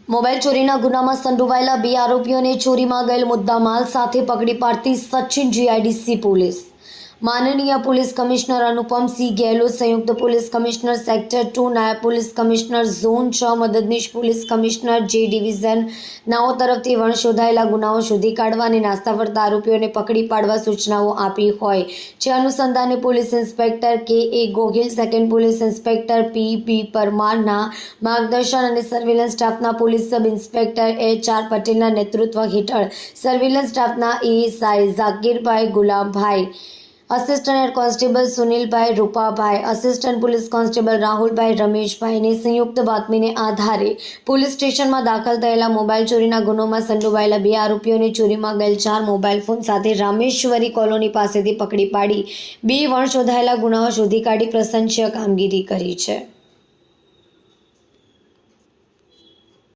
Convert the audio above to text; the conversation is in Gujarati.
મોબાઈલ ચોરીના ગુનામાં સંડોવાયેલા 2 આરોપીઓને ચોરીમાં ગયેલ મુદ્દામાલ સાથે પકડી પાડતી સચિન જીઆઈડીસી પોલીસ। માનનીય પોલીસ કમિશનર અનુપમસિંહ ગેહલોત, સંયુક્ત પોલીસ કમિશનર સેક્ટર 2, નાયબ પોલીસ કમિશનર ઝોન 6, મદદનીશ પોલીસ કમિશનર જે ડિવિઝન નાઓ તરફથી શોધાયેલા ગુનાઓ શોધી કાઢવા અને નાસ્તા ફરતા આરોપીઓને પકડી પાડવા સૂચનાઓ આપી હોય, જે અનુસંધાને police inspector K A. Gohil, second police inspector P B. પરમારના માર્ગદર્શન અને સર્વેલન્સ સ્ટાફના પોલીસ સબ ઇન્સ્પેક્ટર એચ.આર. પટેલના નેતૃત્વ હેઠળ સર્વેલન્સ સ્ટાફના ASI Zakirbhai Gulambhai, assistant head constable Sunilbhai Rupabhai, assistant police constable Rahulbhai રમેશભાઈને સંયુક્ત બાતમીને આધારે પોલીસ સ્ટેશનમાં દાખલ થયેલા મોબાઈલ ચોરીના ગુનામાં સંડોવાયેલા 2 આરોપીઓને ચોરીમાં ગયેલ 4 મોબાઈલ ફોન સાથે રામેશ્વરી કોલોની પાસેથી પકડી પાડી 2 શોધાયેલા ગુનાઓ શોધી કાઢી પ્રશંસનીય કામગીરી કરી છે।